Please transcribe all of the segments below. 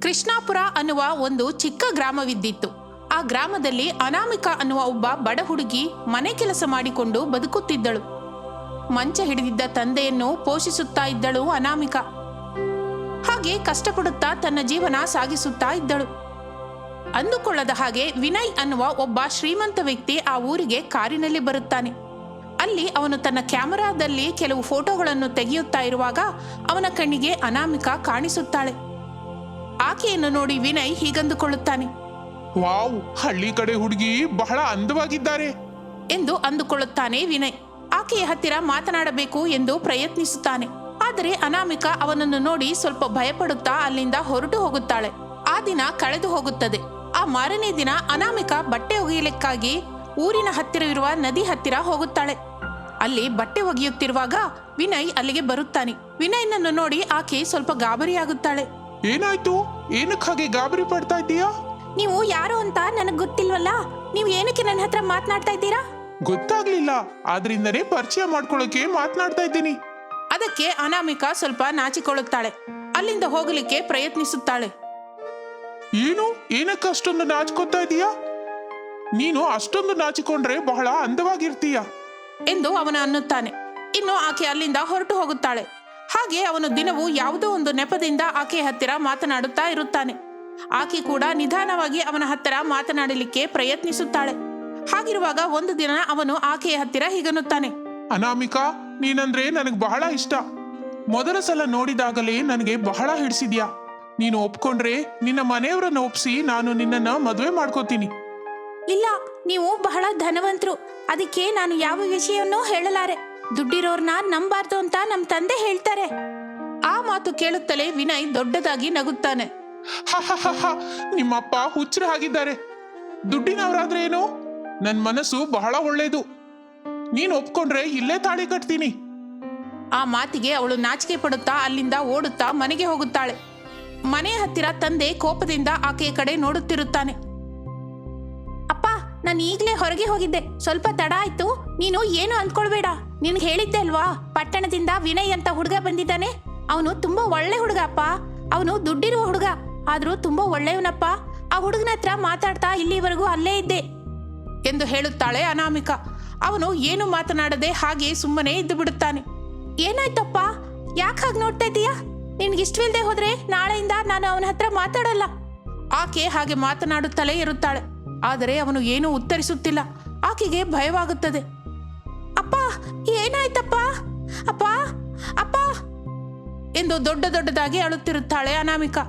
ಕೃಷ್ಣಾಪುರ ಅನ್ನುವ ಒಂದು ಚಿಕ್ಕ ಗ್ರಾಮವಿದ್ದಿತ್ತು. ಆ ಗ್ರಾಮದಲ್ಲಿ ಅನಾಮಿಕಾ ಅನ್ನುವ ಒಬ್ಬ ಬಡ ಹುಡುಗಿ ಮನೆ ಕೆಲಸ ಮಾಡಿಕೊಂಡು ಬದುಕುತ್ತಿದ್ದಳು. ಮಂಚ ಹಿಡಿದಿದ್ದ ತಂದೆಯನ್ನು ಪೋಷಿಸುತ್ತಾ ಇದ್ದಳು ಅನಾಮಿಕಾ. ಹಾಗೆ ಕಷ್ಟಪಡುತ್ತಾ ತನ್ನ ಜೀವನ ಸಾಗಿಸುತ್ತಾ ಇದ್ದಳು. ಅಂದುಕೊಳ್ಳದ ಹಾಗೆ ವಿನಯ್ ಅನ್ನುವ ಒಬ್ಬ ಶ್ರೀಮಂತ ವ್ಯಕ್ತಿ ಆ ಊರಿಗೆ ಕಾರಿನಲ್ಲಿ ಬರುತ್ತಾನೆ. ಅಲ್ಲಿ ಅವನು ತನ್ನ ಕ್ಯಾಮೆರಾದಲ್ಲಿ ಕೆಲವು ಫೋಟೋಗಳನ್ನು ತೆಗೆಯುತ್ತಾ ಇರುವಾಗ ಅವನ ಕಣ್ಣಿಗೆ ಅನಾಮಿಕಾ ಕಾಣಿಸುತ್ತಾಳೆ. ಆಕೆಯನ್ನು ನೋಡಿ ವಿನಯ್ ಹೀಗಂದುಕೊಳ್ಳುತ್ತಾನೆ, ವಾವ್, ಹಳ್ಳಿ ಕಡೆ ಹುಡುಗಿ ಬಹಳ ಅಂದವಾಗಿದ್ದಾರೆ ಎಂದು ಅಂದುಕೊಳ್ಳುತ್ತಾನೆ ವಿನಯ್. ಆಕೆಯ ಹತ್ತಿರ ಮಾತನಾಡಬೇಕು ಎಂದು ಪ್ರಯತ್ನಿಸುತ್ತಾನೆ. ಆದರೆ ಅನಾಮಿಕಾ ಅವನನ್ನು ನೋಡಿ ಸ್ವಲ್ಪ ಭಯಪಡುತ್ತಾ ಅಲ್ಲಿಂದ ಹೊರಟು ಹೋಗುತ್ತಾಳೆ. ಆ ದಿನ ಕಳೆದು ಹೋಗುತ್ತದೆ. ಆ ಮಾರನೇ ದಿನ ಅನಾಮಿಕಾ ಬಟ್ಟೆ ಒಗೆಯಲಿಕ್ಕಾಗಿ ಊರಿನ ಹತ್ತಿರವಿರುವ ನದಿ ಹತ್ತಿರ ಹೋಗುತ್ತಾಳೆ. ಅಲ್ಲಿ ಬಟ್ಟೆ ಒಗೆಯುತ್ತಿರುವಾಗ ವಿನಯ್ ಅಲ್ಲಿಗೆ ಬರುತ್ತಾನೆ. ವಿನಯ್ನನ್ನು ನೋಡಿ ಆಕೆ ಸ್ವಲ್ಪ ಗಾಬರಿಯಾಗುತ್ತಾಳೆ. ಏನಾಯ್ತು? ಏನಕ್ಕೆ ಹಾಗೆ ಗಾಬರಿ ಪಡ್ತಾ ಇದ್ದೀಯಾ? ನೀವು ಯಾರು ಅಂತ ನನಗೆ ಗೊತ್ತಿಲ್ವಲ್ಲ, ನೀವು ಏನಕ್ಕೆ ನನ್ನ ಹತ್ರ ಮಾತನಾಡ್ತಾ ಇದ್ದೀರಾ? ಗೊತ್ತಾಗ್ಲಿಲ್ಲ, ಆದ್ರಿಂದನೇ ಪರಿಚಯ ಮಾಡ್ಕೊಳ್ಳೋಕೆ ಮಾತನಾಡ್ತಾ ಇದ್ದೀನಿ. ಅದಕ್ಕೆ ಅನಾಮಿಕಾ ಸ್ವಲ್ಪ ನಾಚಿಕೊಳ್ಳುತ್ತಾಳೆ. ಅಲ್ಲಿಂದ ಹೋಗಲಿಕ್ಕೆ ಪ್ರಯತ್ನಿಸುತ್ತಾಳೆ. ಏನು, ಏನಕ್ಕೆ ಅಷ್ಟೊಂದು ನಾಚ್ಕೋತಾ ಇದೀಯಾ? ನೀನು ಅಷ್ಟೊಂದು ನಾಚಿಕೊಂಡ್ರೆ ಬಹಳ ಅಂದವಾಗಿರ್ತೀಯ ಎಂದು ಅವನು ಅನ್ನುತ್ತಾನೆ. ಇನ್ನು ಆಕೆ ಅಲ್ಲಿಂದ ಹೊರಟು ಹೋಗುತ್ತಾಳೆ. ಹಾಗೆ ಅವನು ದಿನವೂ ಯಾವುದೋ ಒಂದು ನೆಪದಿಂದ ಆಕೆ ಹತ್ತಿರ ಮಾತನಾಡುತ್ತಾ ಇರುತ್ತಾನೆ. ಆಕೆ ಕೂಡ ನಿಧಾನವಾಗಿ ಅವನ ಹತ್ತಿರ ಮಾತನಾಡಲಿಕ್ಕೆ ಪ್ರಯತ್ನಿಸುತ್ತಾಳೆ. ಹಾಗಿರುವಾಗ ಒಂದು ದಿನ ಅವನು ಆಕೆಯ ಹತ್ತಿರ ಹೀಗನ್ನುತ್ತಾನೆ, ಅನಾಮಿಕಾ, ನೀನಂದ್ರೆ ನನಗೆ ಬಹಳ ಇಷ್ಟ. ಮೊದಲ ಸಲ ನೋಡಿದಾಗಲೇ ನನಗೆ ಬಹಳ ಹಿಡಿಸಿದ್ಯಾ. ನೀನು ಒಪ್ಕೊಂಡ್ರೆ ನಿನ್ನ ಮನೆಯವರನ್ನು ಒಪ್ಸಿ ನಾನು ನಿನ್ನನ್ನ ಮದುವೆ ಮಾಡ್ಕೋತೀನಿ. ಇಲ್ಲ, ನೀವು ಬಹಳ ಧನವಂತರು, ಅದಕ್ಕೆ ನಾನು ಯಾವ ವಿಷಯವನ್ನೂ ಹೇಳಲಾರೆ. ದುಡ್ಡಿರೋರ್ನ ನಂಬಾರ್ದು ಅಂತ ನಮ್ಮ ತಂದೆ ಹೇಳ್ತಾರೆ. ಆ ಮಾತು ಕೇಳುತ್ತಲೇ ವಿನಯ್ ದೊಡ್ಡದಾಗಿ ನಗುತ್ತಾನೆ. ನಿಮ್ಮಪ್ಪ ಹುಚ್ಚರು ಆಗಿದ್ದಾರೆ. ದುಡ್ಡಿನವರಾದ್ರೆ ಏನು? ನನ್ನ ಮನಸ್ಸು ಬಹಳ ಒಳ್ಳೇದು. ನೀನು ಒಪ್ಕೊಂಡ್ರೆ ಇಲ್ಲೇ ತಾಳಿ ಕಟ್ತೀನಿ. ಆ ಮಾತಿಗೆ ಅವಳು ನಾಚಿಕೆ ಪಡುತ್ತಾ ಅಲ್ಲಿಂದ ಓಡುತ್ತಾ ಮನೆಗೆ ಹೋಗುತ್ತಾಳೆ. ಮನೆಯ ಹತ್ತಿರ ತಂದೆ ಕೋಪದಿಂದ ಆಕೆಯ ಕಡೆ ನೋಡುತ್ತಿರುತ್ತಾನೆ. ಅಪ್ಪ, ನಾನು ಈಗಲೇ ಹೊರಗೆ ಹೋಗಿದ್ದೆ, ಸ್ವಲ್ಪ ತಡ ಆಯ್ತು. ನೀನು ಏನು ಅಂದ್ಕೊಳ್ಬೇಡ. ನಿನ್ಗೆ ಹೇಳಿದ್ದೆ ಅಲ್ವಾ, ಪಟ್ಟಣದಿಂದ ವಿನಯ್ ಅಂತ ಹುಡುಗ ಬಂದಿದ್ದಾನೆ. ಅವನು ತುಂಬಾ ಒಳ್ಳೆ ಹುಡುಗ ಅಪ್ಪ. ಅವನು ದುಡ್ಡಿರುವ ಹುಡುಗ, ಆದ್ರೂ ತುಂಬಾ ಒಳ್ಳೆಯವನಪ್ಪ. ಆ ಹುಡುಗನ ಹತ್ರ ಮಾತಾಡ್ತಾ ಇಲ್ಲಿವರೆಗೂ ಅಲ್ಲೇ ಇದ್ದೆ ಎಂದು ಹೇಳುತ್ತಾಳೆ ಅನಾಮಿಕಾ. ಅವನು ಏನು ಮಾತನಾಡದೆ ಹಾಗೆ ಸುಮ್ಮನೆ ಇದ್ದು ಬಿಡುತ್ತಾನೆ. ಏನಾಯ್ತಪ್ಪ, ಯಾಕೆ ಹಾಗೆ ನೋಡ್ತಾ ಇದ್ದೀಯಾ? ನಿನ್ಗೆ ಇಷ್ಟವಿಲ್ಲದೆ ಹೋದ್ರೆ ನಾಳೆಯಿಂದ ನಾನು ಅವನ ಹತ್ರ ಮಾತಾಡಲ್ಲ. ಆಕೆ ಹಾಗೆ ಮಾತನಾಡುತ್ತಲೇ ಇರುತ್ತಾಳೆ. ಆದರೆ ಅವನು ಏನೂ ಉತ್ತರಿಸುತ್ತಿಲ್ಲ. ಆಕೆಗೆ ಭಯವಾಗುತ್ತದೆ. ಅಪ್ಪ, ಏನಾಯ್ತಪ್ಪ? ಅಪ್ಪ ಅಪ್ಪ ಎಂದು ದೊಡ್ಡದಾಗಿ ಅಳುತ್ತಿರುತ್ತಾಳೆ ಅನಾಮಿಕಾ.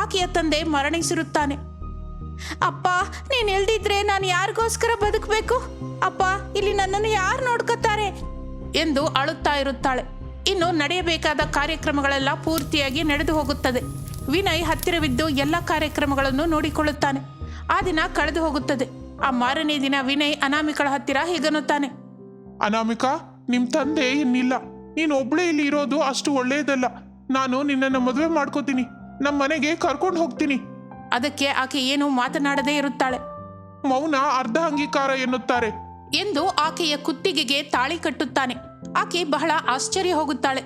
ಆಕೆಯ ತಂದೆ ಮರಣಿಸಿರುತ್ತಾನೆ. ಅಪ್ಪ, ನೀನ್ ಇಲ್ದಿದ್ರೆ ನಾನು ಯಾರಿಗೋಸ್ಕರ ಬದುಕಬೇಕು? ಅಪ್ಪ, ಇಲ್ಲಿ ನನ್ನನ್ನು ಯಾರು ನೋಡ್ಕೊತಾರೆ ಎಂದು ಅಳುತ್ತಾ ಇರುತ್ತಾಳೆ. ಇನ್ನು ನಡೆಯಬೇಕಾದ ಕಾರ್ಯಕ್ರಮಗಳೆಲ್ಲ ಪೂರ್ತಿಯಾಗಿ ನಡೆದು ಹೋಗುತ್ತದೆ. ವಿನಯ್ ಹತ್ತಿರವಿದ್ದು ಎಲ್ಲ ಕಾರ್ಯಕ್ರಮಗಳನ್ನು ನೋಡಿಕೊಳ್ಳುತ್ತಾನೆ. ಆ ದಿನ ಕಳೆದು ಹೋಗುತ್ತದೆ. ಆ ಮಾರನೇ ದಿನ ವಿನಯ್ ಅನಾಮಿಕಳ ಹತ್ತಿರ ಹೀಗನ್ನುತ್ತಾನೆ, ಅನಾಮಿಕಾ, ನಿಮ್ ತಂದೆ ಇನ್ನಿಲ್ಲ. ನೀನು ಒಬ್ಳೇ ಇಲ್ಲಿ ಇರೋದು ಅಷ್ಟು ಒಳ್ಳೆಯದಲ್ಲ. ನಾನು ನಿನ್ನನ್ನು ಮದುವೆ ಮಾಡ್ಕೋತೀನಿ, ನಮ್ಮ ಮನೆಗೆ ಕರ್ಕೊಂಡು ಹೋಗ್ತೀನಿ. ಅದಕ್ಕೆ ಆಕೆ ಏನು ಮಾತನಾಡದೇ ಇರುತ್ತಾಳೆ. ಮೌನ ಅರ್ಧ ಅಂಗೀಕಾರ ಎನ್ನುತ್ತಾರೆ ಎಂದು ಆಕೆಯ ಕುತ್ತಿಗೆಗೆ ತಾಳಿ ಕಟ್ಟುತ್ತಾನೆ. ಆಕೆ ಬಹಳ ಆಶ್ಚರ್ಯ ಹೋಗುತ್ತಾಳೆ,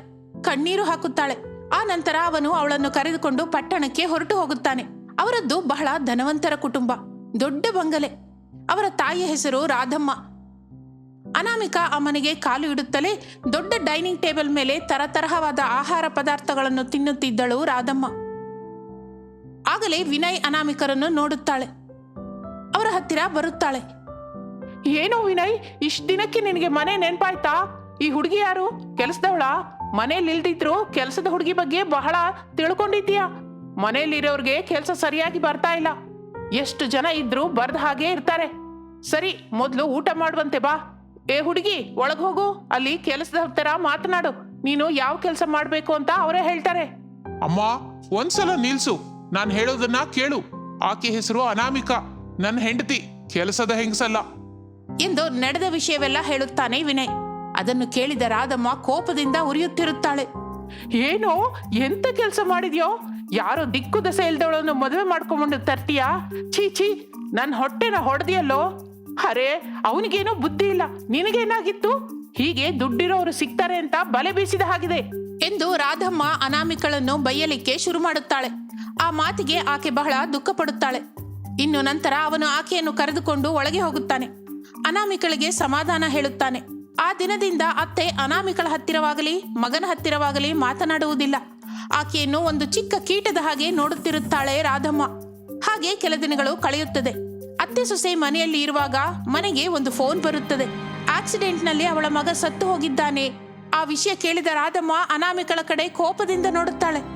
ಕಣ್ಣೀರು ಹಾಕುತ್ತಾಳೆ. ಆ ನಂತರ ಅವನು ಅವಳನ್ನು ಕರೆದುಕೊಂಡು ಪಟ್ಟಣಕ್ಕೆ ಹೊರಟು ಹೋಗುತ್ತಾನೆ. ಅವರದ್ದು ಬಹಳ ಧನವಂತರ ಕುಟುಂಬ, ದೊಡ್ಡ ಬಂಗಲೆ. ಅವರ ತಾಯಿಯ ಹೆಸರು ರಾಧಮ್ಮ. ಅನಾಮಿಕಾ ಆ ಮನೆಗೆ ಕಾಲು ಇಡುತ್ತಲೇ ದೊಡ್ಡ ಡೈನಿಂಗ್ ಟೇಬಲ್ ಮೇಲೆ ತರತರಹವಾದ ಆಹಾರ ಪದಾರ್ಥಗಳನ್ನು ತಿನ್ನುತ್ತಿದ್ದಳು ರಾಧಮ್ಮ. ಆಗಲೇ ವಿನಯ್ ಅನಾಮಿಕರನ್ನು ನೋಡುತ್ತಾಳೆ. ಅವರ ಹತ್ತಿರ ಬರುತ್ತಾಳೆ. ಏನೋ ವಿನಯ್, ಇಷ್ಟ ದಿನಕ್ಕೆ ನಿನಗೆ ಮನೆ ನೆನ್ಪಾಯ್ತಾ? ಈ ಹುಡುಗಿ ಯಾರು? ಕೆಲಸದವಳ? ಮನೇಲಿ ಇಲ್ದಿದ್ರು ಕೆಲಸದ ಹುಡುಗಿ ಬಗ್ಗೆ ಬಹಳ ತಿಳ್ಕೊಂಡಿದ್ದೀಯಾ. ಮನೇಲಿರೋರ್ಗೆ ಕೆಲಸ ಸರಿಯಾಗಿ ಬರ್ತಾ ಇಲ್ಲ. ಎಷ್ಟು ಜನ ಇದ್ರು ಬರ್ದ ಹಾಗೆ ಇರ್ತಾರೆ. ಸರಿ, ಮೊದಲು ಊಟ ಮಾಡುವಂತೆ ಬಾ. ಏ ಹುಡುಗಿ, ಒಳಗೆ ಹೋಗು. ಅಲ್ಲಿ ಕೆಲಸದ ಹತ್ತಿರ ಮಾತನಾಡು. ನೀನು ಯಾವ ಕೆಲಸ ಮಾಡ್ಬೇಕು ಅಂತ ಅವರೇ ಹೇಳ್ತಾರೆ. ಅಮ್ಮ, ಒಂದ್ಸಲ ನಿಲ್ಸು, ನಾನು ಹೇಳೋದನ್ನ ಕೇಳು. ಆಕೆ ಹೆಸರು ಅನಾಮಿಕಾ, ನನ್ನ ಹೆಂಡತಿ, ಕೆಲಸದ ಹೆಂಗಸಲ್ಲ ಎಂದು ನಡೆದ ವಿಷಯವೆಲ್ಲ ಹೇಳುತ್ತಾನೆ ವಿನಯ್. ಅದನ್ನು ಕೇಳಿದ ರಾಧಮ್ಮ ಕೋಪದಿಂದ ಉರಿಯುತ್ತಿರುತ್ತಾಳೆ. ಏನೋ, ಎಂತ ಕೆಲಸ ಮಾಡಿದ್ಯೋ? ಯಾರೋ ದಿಕ್ಕು ದಸೆ ಇಲ್ದವಳನ್ನು ಮದುವೆ ಮಾಡ್ಕೊಂಡ್ಬಂದು ತರ್ತೀಯಾ? ಛೀ, ನನ್ನ ಹೊಟ್ಟೆನ ಹೊಡೆದಿಯಲ್ಲೋ. ಅರೆ, ಅವನಿಗೇನೋ ಬುದ್ಧಿ ಇಲ್ಲ. ನಿನಗೇನಾಗಿತ್ತು? ಹೀಗೆ ದುಡ್ಡಿರೋರು ಸಿಗ್ತಾರೆ ಅಂತ ಬಲೆ ಬೀಸಿದ ಹಾಗಿದೆ ಎಂದು ರಾಧಮ್ಮ ಅನಾಮಿಕಳನ್ನು ಬೈಯಲಿಕ್ಕೆ ಶುರು ಮಾಡುತ್ತಾಳೆ. ಆ ಮಾತಿಗೆ ಆಕೆ ಬಹಳ ದುಃಖ ಪಡುತ್ತಾಳೆ. ಇನ್ನು ನಂತರ ಅವನು ಆಕೆಯನ್ನು ಕರೆದುಕೊಂಡು ಒಳಗೆ ಹೋಗುತ್ತಾನೆ. ಅನಾಮಿಕಳಿಗೆ ಸಮಾಧಾನ ಹೇಳುತ್ತಾನೆ. ಆ ದಿನದಿಂದ ಅತ್ತೆ ಅನಾಮಿಕಳ ಹತ್ತಿರವಾಗಲಿ ಮಗನ ಹತ್ತಿರವಾಗಲಿ ಮಾತನಾಡುವುದಿಲ್ಲ. ಆಕೆಯನ್ನು ಒಂದು ಚಿಕ್ಕ ಕೀಟದ ಹಾಗೆ ನೋಡುತ್ತಿರುತ್ತಾಳೆ ರಾಧಮ್ಮ. ಹಾಗೆ ಕೆಲ ದಿನಗಳು ಕಳೆಯುತ್ತದೆ. ಅತ್ತೆ ಸೊಸೆ ಮನೆಯಲ್ಲಿ ಇರುವಾಗ ಮನೆಗೆ ಒಂದು ಫೋನ್ ಬರುತ್ತದೆ. ಆಕ್ಸಿಡೆಂಟ್ನಲ್ಲಿ ಅವಳ ಮಗ ಸತ್ತು ಹೋಗಿದ್ದಾನೆ. ಆ ವಿಷಯ ಕೇಳಿದ ರಾಧಮ್ಮ ಅನಾಮಿಕಳ ಕಡೆ ಕೋಪದಿಂದ ನೋಡುತ್ತಾಳೆ.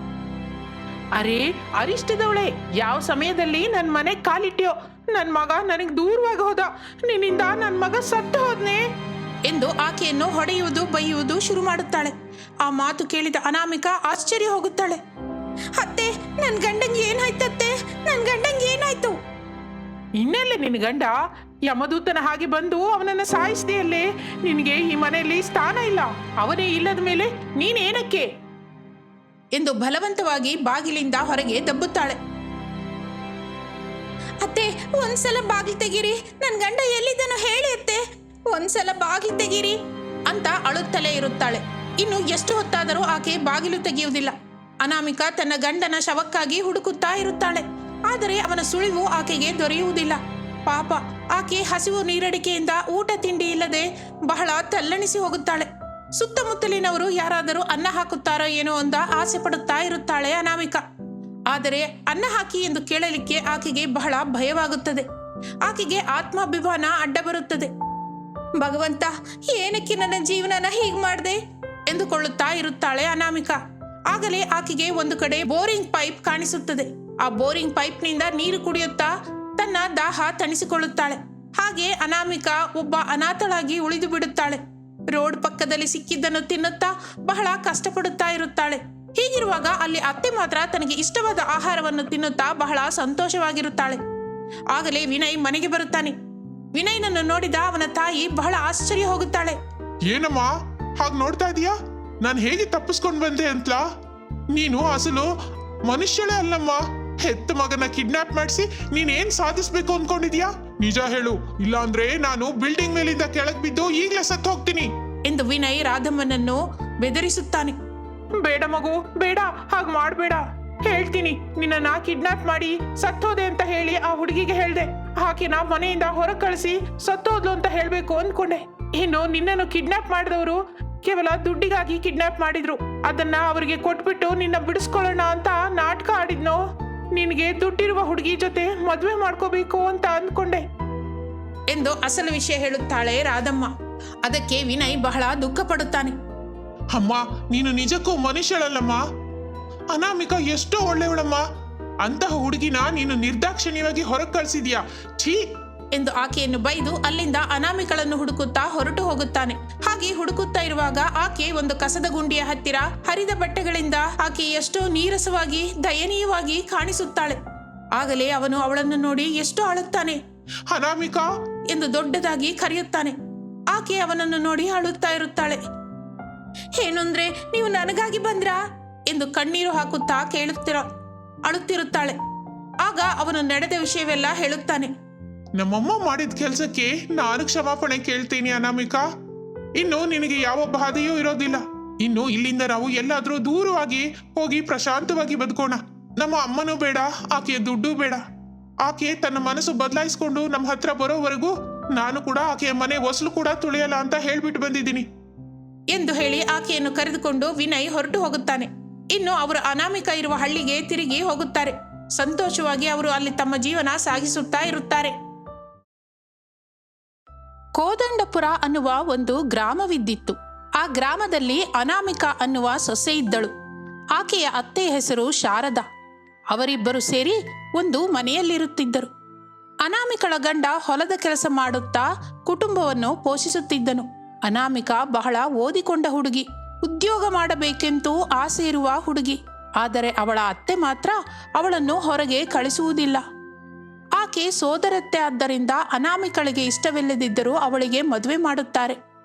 ಅರೇ ಅರಿಷ್ಟದವಳೆ, ಯಾವ ಸಮಯದಲ್ಲಿ ನನ್ನ ಮನೆಗೆ ಕಾಲಿಟ್ಯೋ? ನನ್ನ ಮಗ ನನಗೆ ದೂರವಾಗಿ ಹೋದ. ನಿನ್ನಿಂದ ನನ್ನ ಮಗ ಸತ್ತು ಹೋದ್ನೆ ಎಂದು ಆಕೆಯನ್ನು ಹೊಡೆಯುವುದು ಬೈಯುವುದು ಶುರು ಮಾಡುತ್ತಾಳೆ. ಆ ಮಾತು ಕೇಳಿದ ಅನಾಮಿಕಾ ಆಶ್ಚರ್ಯ ಹೋಗುತ್ತಾಳೆ. ಅತ್ತೆ, ನನ್ನ ಗಂಡಂಗೆ ಏನಾಯ್ತತ್ತೆ? ನನ್ನ ಗಂಡಂಗೆ ಏನಾಯ್ತು? ಇನ್ನೆಲ್ಲ ನಿನ್ನ ಗಂಡ ಯಮದೂತನ ಹಾಗೆ ಬಂದು ಅವನನ್ನು ಸಾಯಿಸಿದೆಯಲ್ಲೇ. ನಿನಗೆ ಈ ಮನೆಯಲ್ಲಿ ಸ್ಥಾನ ಇಲ್ಲ. ಅವನೇ ಇಲ್ಲದ ಮೇಲೆ ನೀನೇನಕ್ಕೆ ಎಂದು ಬಲವಂತವಾಗಿ ಬಾಗಿಲಿಂದ ಹೊರಗೆ ದಬ್ಬುತ್ತಾಳೆ. ಅತ್ತೆ, ಒಂದ್ಸಲ ಬಾಗಿಲು ತೆಗೀರಿ. ನನ್ನ ಗಂಡ ಎಲ್ಲಿದ್ದಾನೋ ಹೇಳಿ ಅತ್ತೆ, ಒಂದ್ಸಲ ಬಾಗಿಲು ತೆಗೀರಿ ಅಂತ ಅಳುತ್ತಲೇ ಇರುತ್ತಾಳೆ. ಇನ್ನು ಎಷ್ಟು ಹೊತ್ತಾದರೂ ಆಕೆ ಬಾಗಿಲು ತೆಗೆಯುವುದಿಲ್ಲ. ಅನಾಮಿಕಾ ತನ್ನ ಗಂಡನ ಶವಕ್ಕಾಗಿ ಹುಡುಕುತ್ತಾ ಇರುತ್ತಾಳೆ. ಆದರೆ ಅವನ ಸುಳಿವು ಆಕೆಗೆ ದೊರೆಯುವುದಿಲ್ಲ. ಪಾಪ, ಆಕೆ ಹಸಿವು ನೀರಡಿಕೆಯಿಂದ ಊಟ ತಿಂಡಿ ಇಲ್ಲದೆ ಬಹಳ ತಲ್ಲಣಿಸಿ ಹೋಗುತ್ತಾಳೆ. ಸುತ್ತಮುತ್ತಲಿನವರು ಯಾರಾದರೂ ಅನ್ನ ಹಾಕುತ್ತಾರೋ ಏನೋ ಅಂತ ಆಸೆ ಪಡುತ್ತಾ ಇರುತ್ತಾಳೆ ಅನಾಮಿಕಾ. ಆದರೆ ಅನ್ನ ಹಾಕಿ ಎಂದು ಕೇಳಲಿಕ್ಕೆ ಆಕೆಗೆ ಬಹಳ ಭಯವಾಗುತ್ತದೆ. ಆಕೆಗೆ ಆತ್ಮಾಭಿಮಾನ ಅಡ್ಡ ಬರುತ್ತದೆ. ಭಗವಂತ, ಏನಕ್ಕೆ ನನ್ನ ಜೀವನನ ಹೀಗೆ ಮಾಡಿದೆ ಎಂದುಕೊಳ್ಳುತ್ತಾ ಇರುತ್ತಾಳೆ ಅನಾಮಿಕಾ. ಆಗಲೇ ಆಕೆಗೆ ಒಂದು ಕಡೆ ಬೋರಿಂಗ್ ಪೈಪ್ ಕಾಣಿಸುತ್ತದೆ. ಆ ಬೋರಿಂಗ್ ಪೈಪ್ನಿಂದ ನೀರು ಕುಡಿಯುತ್ತಾ ತನ್ನ ದಾಹ ತಣಿಸಿಕೊಳ್ಳುತ್ತಾಳೆ. ಹಾಗೆ ಅನಾಮಿಕಾ ಒಬ್ಬ ಅನಾಥಳಾಗಿ ಉಳಿದು ಬಿಡುತ್ತಾಳೆ. ರೋಡ್ ಪಕ್ಕದಲ್ಲಿ ಸಿಕ್ಕಿದ್ದನ್ನು ತಿನ್ನುತ್ತಾ ಬಹಳ ಕಷ್ಟಪಡುತ್ತಾ ಇರುತ್ತಾಳೆ. ಹೀಗಿರುವಾಗ ಅಲ್ಲಿ ಅತ್ತೆ ಮಾತ್ರ ತನಗೆ ಇಷ್ಟವಾದ ಆಹಾರವನ್ನು ತಿನ್ನುತ್ತಾ ಬಹಳ ಸಂತೋಷವಾಗಿರುತ್ತಾಳೆ. ಆಗಲೇ ವಿನಯ್ ಮನೆಗೆ ಬರುತ್ತಾನೆ. ವಿನಯ್ನನ್ನು ನೋಡಿದ ಅವನ ತಾಯಿ ಬಹಳ ಆಶ್ಚರ್ಯ ಹೋಗುತ್ತಾಳೆ. ಏನಮ್ಮ ಹಾಗೆ ನೋಡ್ತಾ ಇದೀಯಾ? ನಾನು ಹೇಗೆ ತಪ್ಪಿಸ್ಕೊಂಡು ಬಂದೆ ಅಂತಲಾ? ನೀನು ಅಸಲು ಮನುಷ್ಯಳೇ ಅಲ್ಲಮ್ಮ. ಹೆತ್ತ ಮಗನ ಕಿಡ್ನಾಪ್ ಮಾಡಿಸಿ ನೀನೇನ್ ಸಾಧಿಸ್ಬೇಕು ಅನ್ಕೊಂಡಿದ್ಯಾ? ನಿಜ ಹೇಳು, ಇಲ್ಲ ಅಂದ್ರೆ ನಾನು ಬಿಲ್ಡಿಂಗ್ ಮೇಲಿಂದ ಕೆಳಗ್ ಬಿದ್ದು ಈಗ್ಲೇ ಸತ್ತು ಹೋಗ್ತೀನಿ ಎಂದು ವಿನಯ್ ರಾಧಮ್ಮನನ್ನು ಬೆದರಿಸುತ್ತಾನೆ. ಬೇಡ ಮಗು, ಬೇಡ, ಹಾಗೆ ಮಾಡಬೇಡ. ಹೇಳ್ತೀನಿ, ನಿನ್ನ ಕಿಡ್ನಾಪ್ ಮಾಡಿ ಸತ್ತೋದೆ ಅಂತ ಹೇಳಿ ಆ ಹುಡುಗಿಗೆ ಹೇಳ್ದೆ. ಆಕೆನ ಮನೆಯಿಂದ ಹೊರಗೆ ಕಳಿಸಿ ಸತ್ತೋದ್ಲು ಅಂತ ಹೇಳ್ಬೇಕು ಅನ್ಕೊಂಡೆ. ಇನ್ನು ನಿನ್ನನ್ನು ಕಿಡ್ನಾಪ್ ಮಾಡಿದವರು ಕೇವಲ ದುಡ್ಡಿಗಾಗಿ ಕಿಡ್ನಾಪ್ ಮಾಡಿದ್ರು. ಅದನ್ನ ಅವರಿಗೆ ಕೊಟ್ಬಿಟ್ಟು ನಿನ್ನ ಬಿಡಿಸ್ಕೊಳ್ಳೋಣ ಅಂತ ನಾಟಕ ಆಡಿದ್ನೋ. ನಿನಗೆ ದುಡ್ಡಿರುವ ಹುಡುಗಿ ಜೊತೆ ಮದುವೆ ಮಾಡ್ಕೋಬೇಕು ಅಂತ ಅಂದ್ಕೊಂಡೆ ಎಂದು ಅಸಲು ವಿಷಯ ಹೇಳುತ್ತಾಳೆ ರಾಧಮ್ಮ. ಅದಕ್ಕೆ ವಿನಯ್ ಬಹಳ ದುಃಖ ಪಡುತ್ತಾನೆ. ಅಮ್ಮ, ನೀನು ನಿಜಕ್ಕೂ ಮನುಷ್ಯಳಲ್ಲಮ್ಮ. ಅನಾಮಿಕಾ ಎಷ್ಟೋ ಒಳ್ಳೆಯವಳಮ್ಮ. ಅಂತಹ ಹುಡುಗಿನ ನೀನು ನಿರ್ದಾಕ್ಷಿಣ್ಯವಾಗಿ ಹೊರಗೆ ಕಳ್ಸಿದ್ಯಾ. ಛೀ ಎಂದು ಆಕೆಯನ್ನು ಬೈದು ಅಲ್ಲಿಂದ ಅನಾಮಿಕಳನ್ನು ಹುಡುಕುತ್ತಾ ಹೊರಟು ಹೋಗುತ್ತಾನೆ. ಹಾಗೆ ಹುಡುಕುತ್ತಾ ಇರುವಾಗ ಆಕೆ ಒಂದು ಕಸದ ಗುಂಡಿಯ ಹತ್ತಿರ ಹರಿದ ಬಟ್ಟೆಗಳಿಂದ ಆಕೆ ಎಷ್ಟೋ ನೀರಸವಾಗಿ ದಯನೀಯವಾಗಿ ಕಾಣಿಸುತ್ತಾಳೆ. ಆಗಲೇ ಅವನು ಅವಳನ್ನು ನೋಡಿ ಎಷ್ಟು ಅಳುತ್ತಾನೆ. ಅನಾಮಿಕಾ ಎಂದು ದೊಡ್ಡದಾಗಿ ಕರೆಯುತ್ತಾನೆ. ಆಕೆ ಅವನನ್ನು ನೋಡಿ ಅಳುತ್ತಾ ಇರುತ್ತಾಳೆ. ಏನಂದ್ರೆ, ನೀವು ನನಗಾಗಿ ಬಂದ್ರಾ ಎಂದು ಕಣ್ಣೀರು ಹಾಕುತ್ತಾ ಅಳುತ್ತಿರುತ್ತಾಳೆ. ಆಗ ಅವನು ನಡೆದ ವಿಷಯವೆಲ್ಲ ಹೇಳುತ್ತಾನೆ. ನಮ್ಮಮ್ಮ ಮಾಡಿದ ಕೆಲ್ಸಕ್ಕೆ ನಾನು ಕ್ಷಮಾಪಣೆ ಕೇಳ್ತೀನಿ ಅನಾಮಿಕಾ. ಇನ್ನು ನಿನಗೆ ಯಾವ ಬಾಧೆಯೂ ಇರೋದಿಲ್ಲ. ಇನ್ನು ಇಲ್ಲಿಂದ ನಾವು ಎಲ್ಲಾದ್ರೂ ದೂರವಾಗಿ ಹೋಗಿ ಪ್ರಶಾಂತವಾಗಿ ಬದುಕೋಣ. ನಮ್ಮ ಅಮ್ಮನೂ ಬೇಡ, ಆಕೆಯ ದುಡ್ಡು ಬೇಡ. ಆಕೆ ತನ್ನ ಮನಸ್ಸು ಬದಲಾಯಿಸ್ಕೊಂಡು ನಮ್ಮ ಹತ್ರ ಬರೋವರೆಗೂ ನಾನು ಕೂಡ ಆಕೆಯ ಮನೆ ಹೊಸಲು ಕೂಡ ತುಳಿಯಲ್ಲ ಅಂತ ಹೇಳ್ಬಿಟ್ಟು ಬಂದಿದ್ದೀನಿ ಎಂದು ಹೇಳಿ ಆಕೆಯನ್ನು ಕರೆದುಕೊಂಡು ವಿನಯ್ ಹೊರಟು ಹೋಗುತ್ತಾನೆ. ಇನ್ನು ಅವರು ಅನಾಮಿಕಾ ಇರುವ ಹಳ್ಳಿಗೆ ತಿರುಗಿ ಹೋಗುತ್ತಾರೆ. ಸಂತೋಷವಾಗಿ ಅವರು ಅಲ್ಲಿ ತಮ್ಮ ಜೀವನ ಸಾಗಿಸುತ್ತಾ ಇರುತ್ತಾರೆ. ಕೋದಂಡಪುರ ಅನ್ನುವ ಒಂದು ಗ್ರಾಮವಿದ್ದಿತ್ತು. ಆ ಗ್ರಾಮದಲ್ಲಿ ಅನಾಮಿಕಾ ಅನ್ನುವ ಸೊಸೆ ಇದ್ದಳು. ಆಕೆಯ ಅತ್ತೆಯ ಹೆಸರು ಶಾರದಾ. ಅವರಿಬ್ಬರು ಸೇರಿ ಒಂದು ಮನೆಯಲ್ಲಿರುತ್ತಿದ್ದರು. ಅನಾಮಿಕಳ ಗಂಡ ಹೊಲದ ಕೆಲಸ ಮಾಡುತ್ತಾ ಕುಟುಂಬವನ್ನು ಪೋಷಿಸುತ್ತಿದ್ದನು. ಅನಾಮಿಕಾ ಬಹಳ ಓದಿಕೊಂಡ ಹುಡುಗಿ, ಉದ್ಯೋಗ ಮಾಡಬೇಕೆಂತೂ ಆಸೆ ಇರುವ ಹುಡುಗಿ. ಆದರೆ ಅವಳ ಅತ್ತೆ ಮಾತ್ರ ಅವಳನ್ನು ಹೊರಗೆ ಕಳಿಸುವುದಿಲ್ಲ. ಆಕೆ ಸೋದರತ್ತೆ ಆದ್ದರಿಂದ ಅನಾಮಿಕಳಿಗೆ ಇಷ್ಟವಿಲ್ಲದಿದ್ದರೂ ಅವಳಿಗೆ ಮದುವೆ ಮಾಡುತ್ತಾರೆ.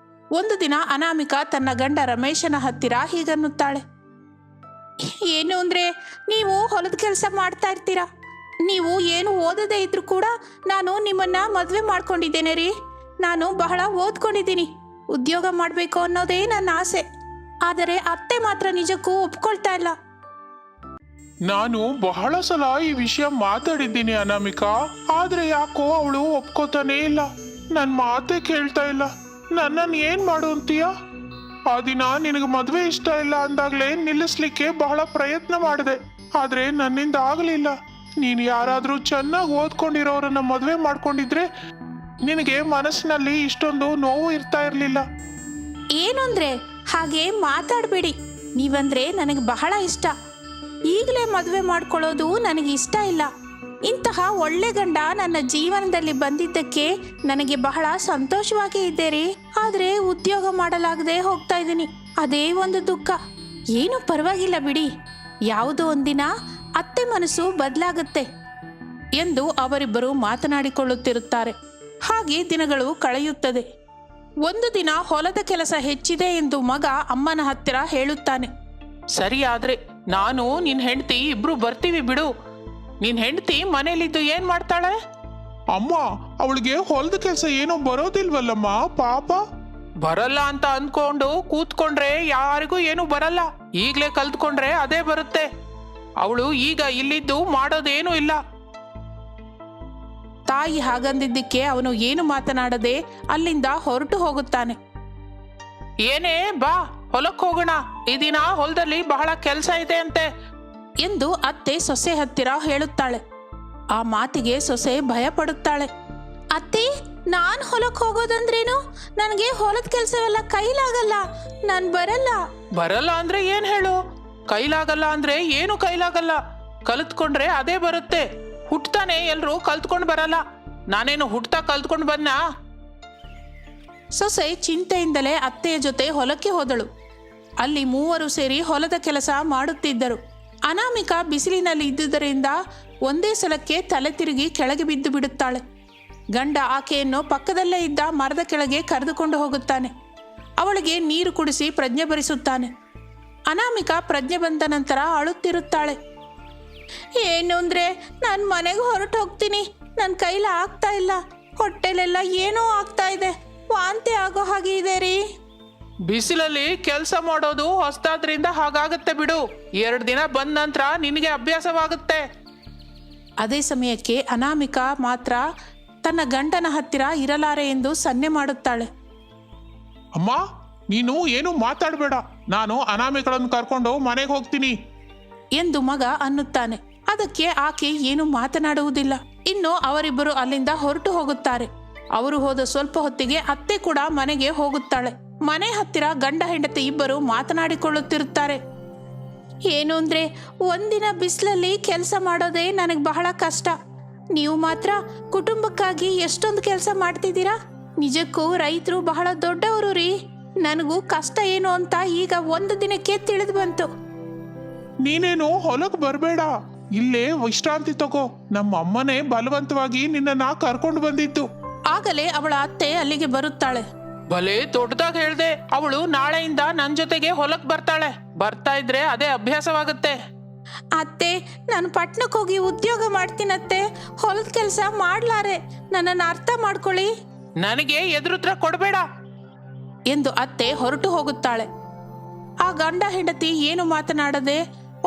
ಒಂದು ದಿನ ಅನಾಮಿಕಾ ತನ್ನ ಗಂಡ ರಮೇಶನ ಹತ್ತಿರ ಹೀಗನ್ನುತ್ತಾಳೆ. ಏನು ಅಂದ್ರೆ, ನೀವು ಹೊಲದ ಕೆಲಸ ಮಾಡ್ತಾ ಇರ್ತೀರಾ. ನೀವು ಏನು ಓದದೇ ಇದ್ರೂ ಕೂಡ ನಾನು ನಿಮ್ಮನ್ನ ಮದುವೆ ಮಾಡ್ಕೊಂಡಿದ್ದೇನೆ ರೀ. ನಾನು ಬಹಳ ಓದ್ಕೊಂಡಿದ್ದೀನಿ, ಉದ್ಯೋಗ ಮಾಡಬೇಕು ಅನ್ನೋದೇ ನನ್ನ ಆಸೆ. ಆದರೆ ಅತ್ತೆ ಮಾತ್ರ ನಿಜಕ್ಕೂ ಒಪ್ಕೊಳ್ತಾ ಇಲ್ಲ. ನಾನು ಬಹಳ ಸಲ ಈ ವಿಷಯ ಮಾತಾಡಿದ್ದೀನಿ ಅನಾಮಿಕಾ, ಆದ್ರೆ ಯಾಕೋ ಅವಳು ಒಪ್ಕೋತಾನೇ ಇಲ್ಲ. ನನ್ ಮಾತೇ ಕೇಳ್ತಾ ಇಲ್ಲ. ನನ್ನನ್ನು ಏನ್ ಮಾಡು ಅಂತೀಯ? ಆ ದಿನ ನಿನಗೆ ಮದ್ವೆ ಇಷ್ಟ ಇಲ್ಲ ಅಂದಾಗ್ಲೇ ನಿಲ್ಲಿಸ್ಲಿಕ್ಕೆ ಬಹಳ ಪ್ರಯತ್ನ ಮಾಡಿದೆ, ಆದ್ರೆ ನನ್ನಿಂದ ಆಗಲಿಲ್ಲ. ನೀನು ಯಾರಾದ್ರೂ ಚೆನ್ನಾಗಿ ಓದ್ಕೊಂಡಿರೋರನ್ನ ಮದ್ವೆ ಮಾಡ್ಕೊಂಡಿದ್ರೆ ನಿನಗೆ ಮನಸ್ಸಿನಲ್ಲಿ ಇಷ್ಟೊಂದು ನೋವು ಇರ್ತಾ ಇರ್ಲಿಲ್ಲ. ಏನು ಅಂದ್ರೆ ಹಾಗೆ ಮಾತಾಡಬೇಡಿ. ನೀವಂದ್ರೆ ನನಗೆ ಬಹಳ ಇಷ್ಟ. ಈಗಲೇ ಮದುವೆ ಮಾಡ್ಕೊಳ್ಳೋದು ನನಗೆ ಇಷ್ಟ ಇಲ್ಲ. ಇಂತಹ ಒಳ್ಳೆ ಗಂಡ ನನ್ನ ಜೀವನದಲ್ಲಿ ಬಂದಿದ್ದಕ್ಕೆ ನನಗೆ ಬಹಳ ಸಂತೋಷವಾಗಿ ಇದ್ದೇರಿ. ಆದರೆ ಉದ್ಯೋಗ ಮಾಡಲಾಗದೆ ಹೋಗ್ತಾ ಇದ್ದೀನಿ, ಅದೇ ಒಂದು ದುಃಖ. ಏನು ಪರವಾಗಿಲ್ಲ ಬಿಡಿ, ಯಾವುದೋ ಒಂದಿನ ಅತ್ತೆ ಮನಸ್ಸು ಬದಲಾಗುತ್ತೆ ಎಂದು ಅವರಿಬ್ಬರು ಮಾತನಾಡಿಕೊಳ್ಳುತ್ತಿರುತ್ತಾರೆ. ಹಾಗೆ ದಿನಗಳು ಕಳೆಯುತ್ತದೆ. ಒಂದು ದಿನ ಹೊಲದ ಕೆಲಸ ಹೆಚ್ಚಿದೆ ಎಂದು ಮಗ ಅಮ್ಮನ ಹತ್ತಿರ ಹೇಳುತ್ತಾನೆ. ಸರಿ, ಆದ್ರೆ ನಾನು ನಿನ್ ಹೆಂಡತಿ ಇಬ್ರು ಬರ್ತೀವಿ ಬಿಡು. ನಿನ್ ಹೆಂಡತಿ ಮನೇಲಿದ್ದು ಏನ್ ಮಾಡ್ತಾಳೆ? ಅಮ್ಮ, ಅವಳಿಗೆ ಹೊಲದ ಕೆಲಸ ಏನೋ ಬರೋದಿಲ್ವಲ್ಲಮ್ಮ, ಪಾಪ. ಬರಲ್ಲ ಅಂತ ಅನ್ಕೊಂಡು ಕೂತ್ಕೊಂಡ್ರೆ ಯಾರಿಗೂ ಏನು ಬರಲ್ಲ. ಈಗ್ಲೇ ಕಲ್ತ್ಕೊಂಡ್ರೆ ಅದೇ ಬರುತ್ತೆ. ಅವಳು ಈಗ ಇಲ್ಲಿದ್ದು ಮಾಡೋದೇನೂ ಇಲ್ಲ. ತಾಯಿ ಹಾಗಂದಿದ್ದಕ್ಕೆ ಅವನು ಏನು ಮಾತನಾಡದೆ ಅಲ್ಲಿಂದ ಹೊರಟು ಹೋಗುತ್ತಾನೆ. ಏನೇ ಬಾ, ಹೊಲಕ್ಕೆ ಹೋಗೋಣ. ಈ ದಿನ ಹೊಲದಲ್ಲಿ ಬಹಳ ಕೆಲಸ ಇದೆ ಅಂತೆ ಎಂದು ಅತ್ತೆ ಸೊಸೆ ಹತ್ತಿರ ಹೇಳುತ್ತಾಳೆ. ಆ ಮಾತಿಗೆ ಸೊಸೆ ಭಯ ಪಡುತ್ತಾಳೆ. ಅತ್ತೆ, ನಾನು ಹೊಲಕ್ಕೆ ಹೋಗೋದಂದ್ರೇನು? ನನಗೆ ಹೊಲದ ಕೆಲಸವೆಲ್ಲ ಕೈಲಾಗಲ್ಲ, ನಾನು ಬರಲ್ಲ. ಬರಲ್ಲ ಅಂದ್ರೆ ಏನ್ ಹೇಳು? ಕೈಲಾಗಲ್ಲ ಅಂದ್ರೆ ಏನು ಕೈಲಾಗಲ್ಲ. ಕಲ್ತ್ಕೊಂಡ್ರೆ ಅದೇ ಬರುತ್ತೆ. ಹುಟ್ತಾನೆ ಎಲ್ರು ಕಲ್ತ್ಕೊಂಡು ಬರಲ್ಲ. ನಾನೇನು ಹುಟ್ತಾ ಕಲ್ತ್ಕೊಂಡು ಬಂದ? ಸೊಸೆ ಚಿಂತೆಯಿಂದಲೇ ಅತ್ತೆಯ ಜೊತೆ ಹೊಲಕ್ಕೆ ಹೋದಳು. ಅಲ್ಲಿ ಮೂವರು ಸೇರಿ ಹೊಲದ ಕೆಲಸ ಮಾಡುತ್ತಿದ್ದರು. ಅನಾಮಿಕಾ ಬಿಸಿಲಿನಲ್ಲಿ ಇದ್ದುದರಿಂದ ಒಂದೇ ಸಲಕ್ಕೆ ತಲೆ ತಿರುಗಿ ಕೆಳಗೆ ಬಿದ್ದು ಬಿಡುತ್ತಾಳೆ. ಗಂಡ ಆಕೆಯನ್ನು ಪಕ್ಕದಲ್ಲೇ ಇದ್ದ ಮರದ ಕೆಳಗೆ ಕರೆದುಕೊಂಡು ಹೋಗುತ್ತಾನೆ. ಅವಳಿಗೆ ನೀರು ಕುಡಿಸಿ ಪ್ರಜ್ಞೆ ಬರಿಸುತ್ತಾನೆ. ಅನಾಮಿಕಾ ಪ್ರಜ್ಞೆ ಬಂದ ನಂತರ ಅಳುತ್ತಿರುತ್ತಾಳೆ. ಏನು ಅಂದ್ರೆ ನಾನು ಮನೆಗೆ ಹೊರಟು ಹೋಗ್ತೀನಿ, ನನ್ನ ಕೈಲಿ ಆಗ್ತಾ ಇಲ್ಲ. ಹೊಟ್ಟೆಲೆಲ್ಲ ಏನೋ ಆಗ್ತಾ ಇದೆ, ವಾಂತಿ ಆಗೋ ಹಾಗೆ ಇದೆ ರೀ. ಬಿಸಿಲಲ್ಲಿ ಕೆಲಸ ಮಾಡೋದು ಹೊಸ್ತಾದ್ರಿಂದ ಹಾಗಾಗತ್ತೆ ಬಿಡು. 2 ದಿನ ಬಂದ ನಂತರ ನಿನಗೆ ಅಭ್ಯಾಸವಾಗುತ್ತೆ. ಅದೇ ಸಮಯಕ್ಕೆ ಅನಾಮಿಕಾ ಮಾತ್ರ ತನ್ನ ಗಂಡನ ಹತ್ತಿರ ಇರಲಾರೆ ಎಂದು ಸನ್ನೆ ಮಾಡುತ್ತಾಳೆ. ಅಮ್ಮ, ನೀನು ಏನು ಮಾತಾಡಬೇಡ. ನಾನು ಅನಾಮಿಕಳನ್ನು ಕರ್ಕೊಂಡು ಮನೆಗೆ ಹೋಗ್ತೀನಿ ಎಂದು ಮಗ ಅನ್ನುತ್ತಾನೆ. ಅದಕ್ಕೆ ಆಕೆ ಏನು ಮಾತನಾಡುವುದಿಲ್ಲ. ಇನ್ನು ಅವರಿಬ್ಬರು ಅಲ್ಲಿಂದ ಹೊರಟು ಹೋಗುತ್ತಾರೆ. ಅವರು ಹೋದ ಸ್ವಲ್ಪ ಹೊತ್ತಿಗೆ ಅತ್ತೆ ಕೂಡ ಮನೆಗೆ ಹೋಗುತ್ತಾಳೆ. ಮನೆ ಹತ್ತಿರ ಗಂಡ ಹೆಂಡತಿ ಇಬ್ಬರು ಮಾತನಾಡಿಕೊಳ್ಳುತ್ತಿರುತ್ತಾರೆ. ಏನು ಅಂದ್ರೆ ಒಂದಿನ ಬಿಸಿಲಲ್ಲಿ ಕೆಲಸ ಮಾಡೋದೇ ನನಗೆ ಬಹಳ ಕಷ್ಟ. ನೀವು ಮಾತ್ರ ಕುಟುಂಬಕ್ಕಾಗಿ ಎಷ್ಟೊಂದು ಕೆಲಸ ಮಾಡ್ತಿದ್ದೀರಾ. ನಿಜಕ್ಕೂ ರೈತರು ಬಹಳ ದೊಡ್ಡವರು ರೀ. ನನಗೂ ಕಷ್ಟ ಏನು ಅಂತ ಈಗ ಒಂದು ದಿನಕ್ಕೆ ತಿಳಿದು ಬಂತು. ನೀನೇನು ಹೊಲಕ್ಕೆ ಬರಬೇಡ, ಇಲ್ಲೇ ವಿಶ್ರಾಂತಿ ತಗೋ. ನಮ್ಮ ಅಮ್ಮನೇ ಬಲವಂತವಾಗಿ ನಿನ್ನನ್ನ ಕರ್ಕೊಂಡು ಬಂದಿತ್ತು. ಆಗಲೇ ಅವಳ ಅತ್ತೆ ಅಲ್ಲಿಗೆ ಬರುತ್ತಾಳೆ. ಭಲೇ ದೊಡ್ಡದಾಗಿ ಹೇಳ್ದೆ. ಅವಳು ನಾಳೆಯಿಂದ ನನ್ನ ಜೊತೆಗೆ ಹೊಲಕ್ ಬರ್ತಾಳೆ. ಬರ್ತಾ ಇದ್ರೆ ಅದೇ ಅಭ್ಯಾಸವಾಗುತ್ತೆ. ಅತ್ತೆ, ನಾನು ಪಟ್ಟಣಕ್ಕೆ ಹೋಗಿ ಉದ್ಯೋಗ ಮಾಡ್ತೀನತ್ತೆ. ಹೊಲದ ಕೆಲಸ ಮಾಡ್ಲಾರೆ, ನನ್ನನ್ನು ಅರ್ಥ ಮಾಡ್ಕೊಳ್ಳಿ ನನಗೆ ಎದುರುತ್ರ ಕೊಡಬೇಡ ಎಂದು ಅತ್ತೆ ಹೊರಟು ಹೋಗುತ್ತಾಳೆ. ಆ ಗಂಡ ಹೆಂಡತಿ ಏನು ಮಾತನಾಡದೆ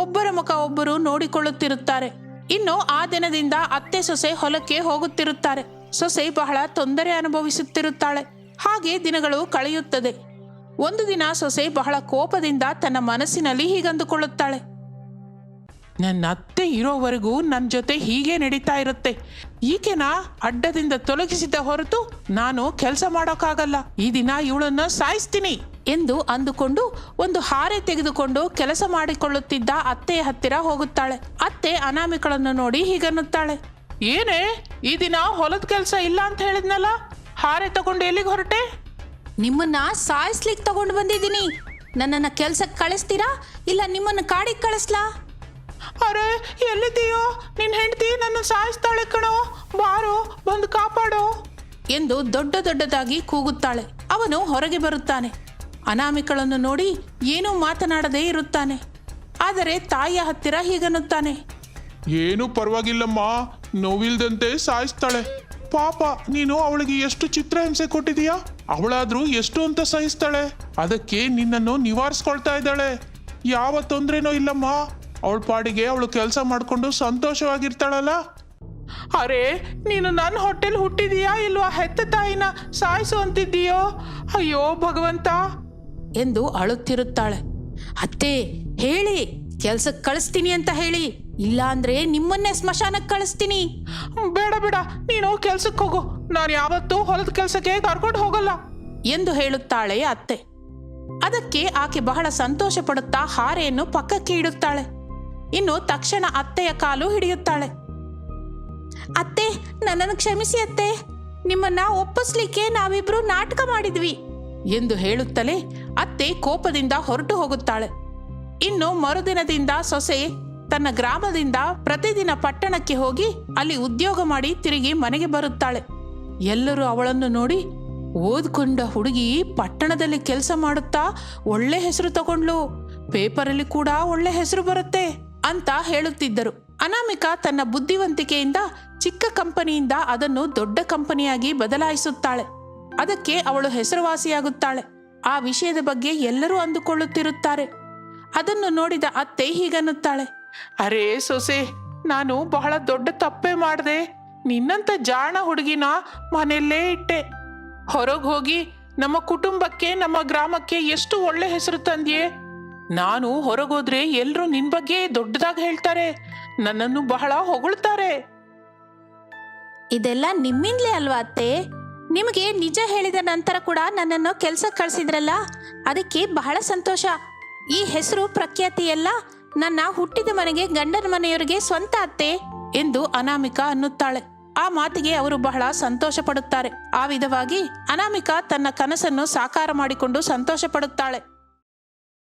ಒಬ್ಬರ ಮುಖ ಒಬ್ಬರು ನೋಡಿಕೊಳ್ಳುತ್ತಿರುತ್ತಾರೆ. ಇನ್ನು ಆ ದಿನದಿಂದ ಅತ್ತೆ ಸೊಸೆ ಹೊಲಕ್ಕೆ ಹೋಗುತ್ತಿರುತ್ತಾರೆ. ಸೊಸೆ ಬಹಳ ತೊಂದರೆ ಅನುಭವಿಸುತ್ತಿರುತ್ತಾಳೆ. ಹಾಗೆ ದಿನಗಳು ಕಳೆಯುತ್ತದೆ. ಒಂದು ದಿನ ಸೊಸೆ ಬಹಳ ಕೋಪದಿಂದ ತನ್ನ ಮನಸ್ಸಿನಲ್ಲಿ ಹೀಗಂದುಕೊಳ್ಳುತ್ತಾಳೆ. ನನ್ನ ಅತ್ತೆ ಇರೋವರೆಗೂ ನನ್ನ ಜೊತೆ ಹೀಗೆ ನಡೀತಾ ಇರುತ್ತೆ. ಈಕೆನ ಅಡ್ಡದಿಂದ ತೊಲಗಿಸಿದ ಹೊರತು ನಾನು ಕೆಲಸ ಮಾಡೋಕ್ಕಾಗಲ್ಲ. ಈ ದಿನ ಇವಳನ್ನ ಸಾಯಿಸ್ತೀನಿ ಎಂದು ಅಂದುಕೊಂಡು ಒಂದು ಹಾರೆ ತೆಗೆದುಕೊಂಡು ಕೆಲಸ ಮಾಡಿಕೊಳ್ಳುತ್ತಿದ್ದ ಅತ್ತೆಯ ಹತ್ತಿರ ಹೋಗುತ್ತಾಳೆ. ಅತ್ತೆ ಅನಾಮಿಕಳನ್ನು ನೋಡಿ ಹೀಗನ್ನುತ್ತಾಳೆ. ಏನೇ, ಈ ದಿನ ಹೊಲದ ಕೆಲಸ ಇಲ್ಲ ಅಂತ ಹೇಳಿದ್ನಲ್ಲ, ಹಾರೆ ತಗೊಂಡು ಎಲ್ಲಿಗೆ ಹೊರಟೆ? ನಿಮ್ಮನ್ನ ಸಾಯಿಸ್ಲಿಕ್ಕೆ ತಗೊಂಡು ಬಂದಿದ್ದೀನಿ. ನನ್ನನ್ನು ಕೆಲ್ಸಕ್ಕೆ ಕಳಿಸ್ತೀರಾ ಇಲ್ಲ ನಿಮ್ಮನ್ನು ಕಾಡಿಗೆ ಕಳಿಸ್ಲಾ? ಅರೆ, ಎಲ್ಲಿದ್ದೀಯೋ? ನಿನ್ನ ಹೆಂಡತಿ ನನ್ನ ಸಾಯಿಸ್ತಾಳೆ ಕಣೋ, ಬಾರೋ ಬಂದು ಕಾಪಾಡೋ ಎಂದು ದೊಡ್ಡದಾಗಿ ಕೂಗುತ್ತಾಳೆ. ಅವನು ಹೊರಗೆ ಬರುತ್ತಾನೆ. ಅನಾಮಿಕಳನ್ನು ನೋಡಿ ಏನೂ ಮಾತನಾಡದೇ ಇರುತ್ತಾನೆ. ಆದರೆ ತಾಯಿಯ ಹತ್ತಿರ ಹೀಗನ್ನುತ್ತಾನೆ. ಏನು ಪರವಾಗಿಲ್ಲಮ್ಮ, ನೋವಿಲ್ದಂತೆ ಸಾಯಿಸ್ತಾಳೆ. ಪಾಪ ನೀನು ಅವಳಿಗೆ ಎಷ್ಟು ಚಿತ್ರಹಿಂಸೆ ಕೊಟ್ಟಿದೀಯಾ. ಅವಳಾದ್ರೂ ಎಷ್ಟು ಅಂತ ಸಹಿಸ್ತಾಳೆ, ಅದಕ್ಕೆ ನಿನ್ನನ್ನು ನಿವಾರಿಸ್ಕೊಳ್ತಾ ಇದ್ದಾಳೆ. ಯಾವ ತೊಂದ್ರೆನೂ ಇಲ್ಲಮ್ಮ. ಅವಳ ಪಾಡಿಗೆ ಅವಳು ಕೆಲಸ ಮಾಡ್ಕೊಂಡು ಸಂತೋಷವಾಗಿರ್ತಾಳಲ್ಲ. ಅರೆ, ನೀನು ನನ್ನ ಹೊಟ್ಟೆಲ್ ಹುಟ್ಟಿದೀಯಾ ಇಲ್ವಾ ಹೆತ್ತ ತಾಯಿನ ಸಾಯಿಸು ಅಂತಿದ್ದೀಯೋ? ಅಯ್ಯೋ ಭಗವಂತ ಎಂದು ಅಳುತ್ತಿರುತ್ತಾಳೆ. ಅತ್ತೆ, ಹೇಳಿ, ಕೆಲ್ಸಕ್ಕೆ ಕಳಿಸ್ತೀನಿ ಅಂತ ಹೇಳಿ, ಇಲ್ಲ ಅಂದ್ರೆ ನಿಮ್ಮನ್ನೇ ಸ್ಮಶಾನಕ್ಕೆ ಕಳಿಸ್ತೀನಿ. ಬೇಡ ಬೇಡ, ನೀನು ಕೆಲ್ಸಕ್ಕೆ ಹೋಗು, ನಾನು ಯಾವತ್ತೂ ಹೊಲದ ಕೆಲಸಕ್ಕೆ ಕರ್ಕೊಂಡು ಹೋಗಲ್ಲ ಎಂದು ಹೇಳುತ್ತಾಳೆ ಅತ್ತೆ. ಅದಕ್ಕೆ ಆಕೆ ಬಹಳ ಸಂತೋಷ ಪಡುತ್ತಾ ಹಾರೆಯನ್ನು ಪಕ್ಕಕ್ಕೆ ಇಡುತ್ತಾಳೆ. ಇನ್ನು ತಕ್ಷಣ ಅತ್ತೆಯ ಕಾಲು ಹಿಡಿಯುತ್ತಾಳೆ. ಅತ್ತೆ, ನನ್ನನ್ನು ಕ್ಷಮಿಸಿ ಅತ್ತೆ, ನಿಮ್ಮನ್ನ ಒಪ್ಪಿಸ್ಲಿಕ್ಕೆ ನಾವಿಬ್ರು ನಾಟಕ ಮಾಡಿದ್ವಿ ಎಂದು ಹೇಳುತ್ತಲೇ ಅತ್ತೆ ಕೋಪದಿಂದ ಹೊರಟು ಹೋಗುತ್ತಾಳೆ. ಇನ್ನು ಮರುದಿನದಿಂದ ಸೊಸೆ ತನ್ನ ಗ್ರಾಮದಿಂದ ಪ್ರತಿದಿನ ಪಟ್ಟಣಕ್ಕೆ ಹೋಗಿ ಅಲ್ಲಿ ಉದ್ಯೋಗ ಮಾಡಿ ತಿರುಗಿ ಮನೆಗೆ ಬರುತ್ತಾಳೆ. ಎಲ್ಲರೂ ಅವಳನ್ನು ನೋಡಿ, ಓದ್ಕೊಂಡ ಹುಡುಗಿ ಪಟ್ಟಣದಲ್ಲಿ ಕೆಲಸ ಮಾಡುತ್ತಾ ಒಳ್ಳೆ ಹೆಸರು ತಗೊಂಡ್ಲು, ಪೇಪರಲ್ಲಿ ಕೂಡ ಒಳ್ಳೆ ಹೆಸರು ಬರುತ್ತೆ ಅಂತ ಹೇಳುತ್ತಿದ್ದರು. ಅನಾಮಿಕಾ ತನ್ನ ಬುದ್ಧಿವಂತಿಕೆಯಿಂದ ಚಿಕ್ಕ ಕಂಪನಿಯಿಂದ ಅದನ್ನು ದೊಡ್ಡ ಕಂಪನಿಯಾಗಿ ಬದಲಾಯಿಸುತ್ತಾಳೆ. ಅದಕ್ಕೆ ಅವಳು ಹೆಸರುವಾಸಿಯಾಗುತ್ತಾಳೆ. ಆ ವಿಷಯದ ಬಗ್ಗೆ ಎಲ್ಲರೂ ಅಂದುಕೊಳ್ಳುತ್ತಿರುತ್ತಾರೆ. ಅದನ್ನು ನೋಡಿದ ಅತ್ತೆ ಹೀಗನ್ನುತ್ತಾಳೆ. ಅರೇ ಸೊಸೆ, ನಾನು ಬಹಳ ದೊಡ್ಡ ತಪ್ಪೇ ಮಾಡಿದೆ. ನಿನ್ನಂತ ಜಾಣ ಹುಡುಗಿನ ಮನೆಯಲ್ಲೇ ಇಟ್ಟೆ. ಹೊರಗೆ ಹೋಗಿ ನಮ್ಮ ಕುಟುಂಬಕ್ಕೆ ನಮ್ಮ ಗ್ರಾಮಕ್ಕೆ ಎಷ್ಟು ಒಳ್ಳೆ ಹೆಸರು ತಂದಿಯೇ. ನಾನು ಹೊರಗೋದ್ರೆ ಎಲ್ಲರೂ ನಿನ್ ಬಗ್ಗೆ ದೊಡ್ಡದಾಗಿ ಹೇಳ್ತಾರೆ, ನನ್ನನ್ನು ಬಹಳ ಹೊಗಳ್ತಾರೆ. ಇದೆಲ್ಲ ನಿಮ್ಮಿಂದಲೇ ಅಲ್ವಾ ಅತ್ತೆ? ನಿಮಗೆ ನಿಜ ಹೇಳಿದ ನಂತರ ಕೂಡ ನನ್ನನ್ನು ಕೆಲಸಕ್ಕೆ ಕಳಿಸಿದ್ರಲ್ಲ, ಅದಕ್ಕೆ ಬಹಳ ಸಂತೋಷ. ಈ ಹೆಸರು ಪ್ರಖ್ಯಾತಿ ಎಲ್ಲ ನನ್ನ ಹುಟ್ಟಿದ ಮನೆಗೆ ಗಂಡನ ಮನೆಯವರಿಗೆ ಸ್ವಂತ ಅತ್ತೆ ಎಂದು ಅನಾಮಿಕಾ ಅನ್ನುತ್ತಾಳೆ. ಆ ಮಾತಿಗೆ ಅವರು ಬಹಳ ಸಂತೋಷ ಪಡುತ್ತಾರೆ. ಆ ವಿಧವಾಗಿ ಅನಾಮಿಕಾ ತನ್ನ ಕನಸನ್ನು ಸಾಕಾರ ಮಾಡಿಕೊಂಡು ಸಂತೋಷ ಪಡುತ್ತಾಳೆ.